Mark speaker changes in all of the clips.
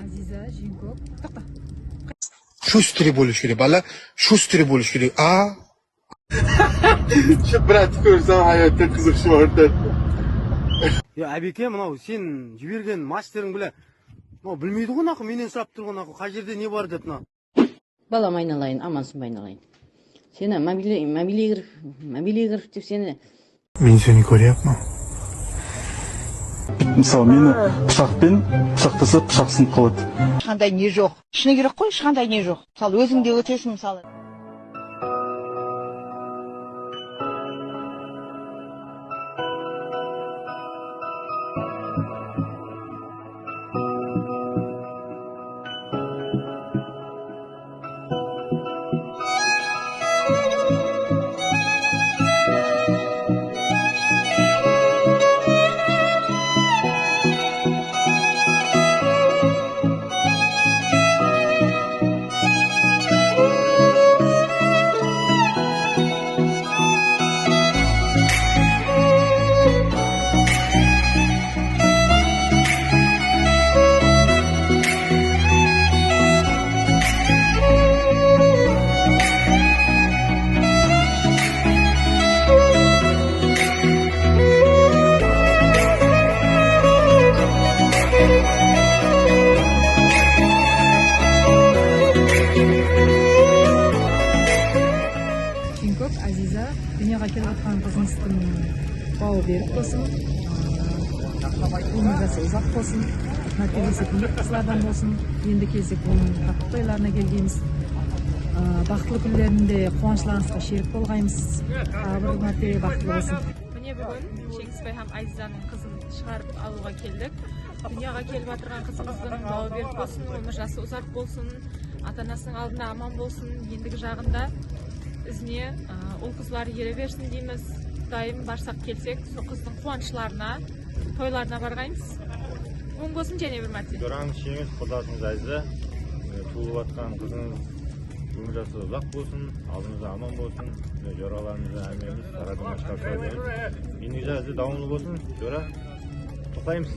Speaker 1: Aziza, Jinkop. To'xta.
Speaker 2: Shustri bo'lish kerak, bala. Shustri bo'lish kerak. A? Shu brat ko'rsam hayotda qiziqish ortadi.
Speaker 3: Ya Abike, mana sen jibergan mastering bilan bilmaydi unaqa mendan so'rab turgan unaqa qayerda ne bor deb.
Speaker 4: Balam aynalayın, amansın aynalayın. Seni mobilya girib deb seni.
Speaker 2: Men seni ko'ryapman.
Speaker 5: Misal meni pichoqdan pichoqlasa pichoq sinib qoladi.
Speaker 6: Hech qanday ne yo'q. Ishni kerak qo'y, hech qanday ne yo'q. Misal o'zingda o'tasan misal.
Speaker 1: Jinkop, Aziza, dunyoga kelayotgan qizimizning bağı berib bo'lsin. Umrasi uzoq bo'lsin. Martabasi bilan qizlardan bo'lsin. Endi kelsak onun qattiq to'ylarına kelganmiz. Baxtli kunlarında quvonchlaringizga sherik bo'lgaymiz. Bir marta baxtli bo'lsin.
Speaker 7: Mine bugun Shekspir ham Azizaning qizini chiqarib olishga keldik. Dunyoga kelib o'tirgan qizimizning bağı berib bo'lsin, umrasi uzoq bo'lsin. Ata-onasining oldida amon bo'lsin. Endigi jag'ында izine ol kızlar yere versin deymiz. Daim barsak kelsek, so kızın kuvançlarına, toylarına bargaymiz. Onun olsun jene bir marta.
Speaker 8: Görağınız şeyimiz Kudasınız Aziza. Tuğulup atkan kızınız umrası uzak bolsun, aldığınızda aman bolsun. Joralarınızda emeğimiz, Saradan çıkarsa diyoruz. Endigi Aziza davamlı bolsun. Jora, toxtaymiz.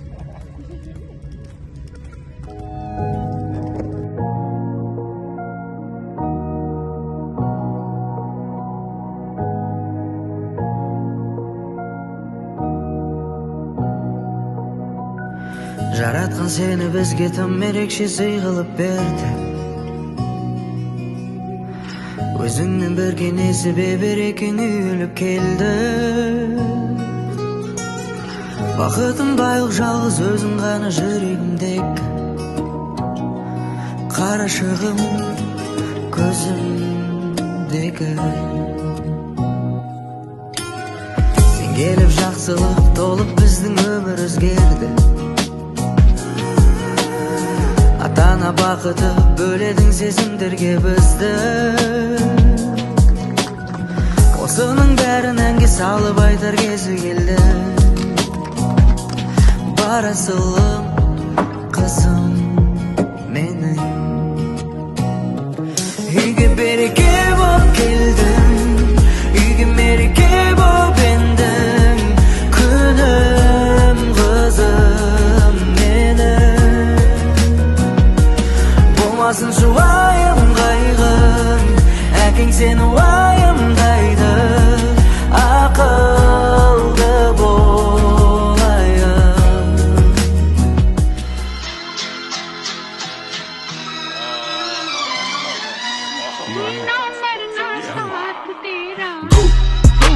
Speaker 9: Жаратқан сені бізге тым ерекше сый қылып берді. Өзіңнен бірге несібе берекең үйіліп келді. Бақытым байлық жалғыз өзің ғана жүрегімдегі. Қарашығым көзімдегі. Сен келіп жақсылық толып біздің өмір өзгерді. Ата-ана бақыты бөледің сезімдерге бізді. Осының бәрін әнге салып айтар кезі келді. Бар асылым қызым менің. Үйге береке боп келдің, үйге мереке боп ендің. Күнім қызым менің. Болмасын шуайым қайғың, әкең сені уайымдайды. Ақылды болайын.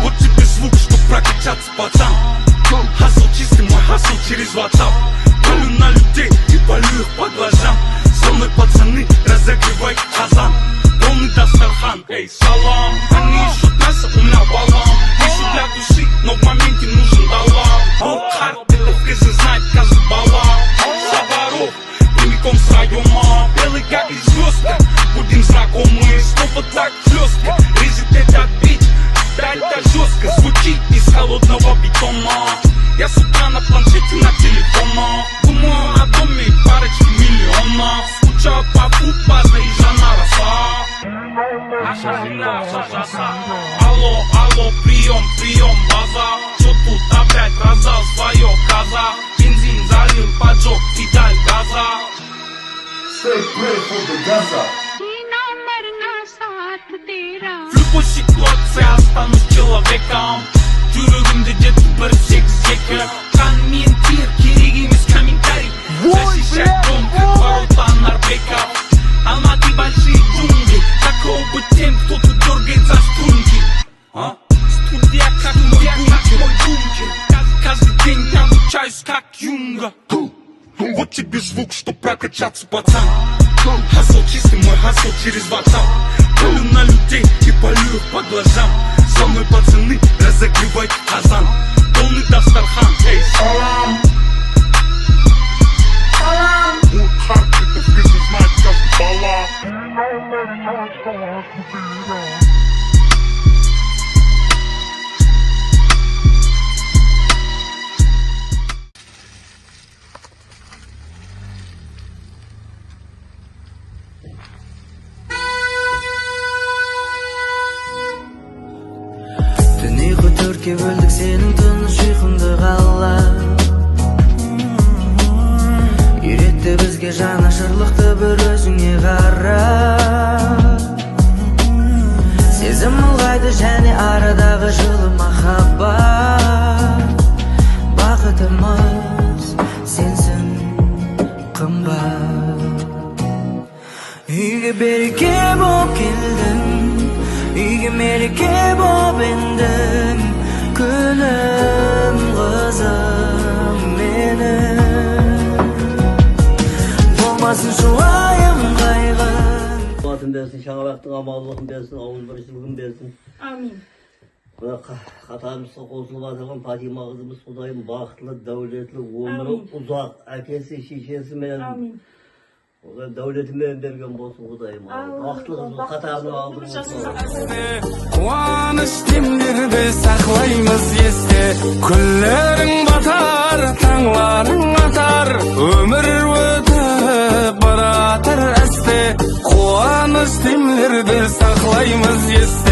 Speaker 10: Вот тебе звук, чтоб прокачаться, пацан. Хасл чистый, мой хасл через WhatsApp. Палю на людей и палю их по глазам. Со мной пацаны, разогревай казан. Полный Дастархан, эй, салам. Они ищут мясо, у меня балам. Ищу для души, но в моменте нужен доллар. Вот хард, жизнь знает каждый балам. Сабаров, прямиком с райома. Белый как и звезды, будем знакомы. Снова так хлестко, резит этот бит. Да, это жестко, звучит из холодного бетона. Я с утра на планшете, на телефона. Думаю о доме и парочке миллионов. Скучаю по футбаза и жена росла. Алло, алло, прием, прием, база. Что тут опять раздал свое каза? Бензин за Halil Pajok Fidal Gaza.
Speaker 5: Stay praying for the Gaza.
Speaker 10: В любой ситуации останусь человеком. Жүрегімде жетіп бір сегіз екі. Қан мен тер керек емес комментарий. Защищать дом, как ворота Нарбеков. Алматы большие джунгли. Какого бы тем, кто-то дергает за струнки. Студия как мой бункер. Каждый день обучаюсь как Юнга. Вот тебе звук, чтоб прокачаться, пацан. Хасл чистый, мой хасл через WhatsApp. Палю на людей и полю их по глазам. Со мной пацаны, разогревай казан. Полный Дастархан, эй, салам. Салам. Вот хард, это вкусно знать, как бала.
Speaker 9: Түнегі төртке бөлдік сенің түнгі шүйқыңды қалап. Үйретті бізге жанашырлықты бір өзіңе қарап. Сезім ұлғайды және арадағы жылы махаббат. Бақытымыз сенсің қымбат. Үйге береке боп келдің, үйге мереке боп ендің. Күнім қызым менің, болмасын шуайым қайғың.
Speaker 11: Батын берсін, шаңырақтың амалылығын берсін, ауыл біріншілігін берсін.
Speaker 7: Амин.
Speaker 11: Мына қатарымызға қосылып жатырған Фатима қызымыз Құдайым бақытлы, дәулетлі, өмірі ұзақ, әкесі, шешесі менен дәулетімен берген болсын Құдайым. Бақытлы қызымыз қатарына алдым.
Speaker 10: Қуаныш демдерді сақлаймыз есте. Күндерің батар, таңларың атар. Өмір өтіп баратыр әсте. Қуаныш демдерді сақлаймыз есте.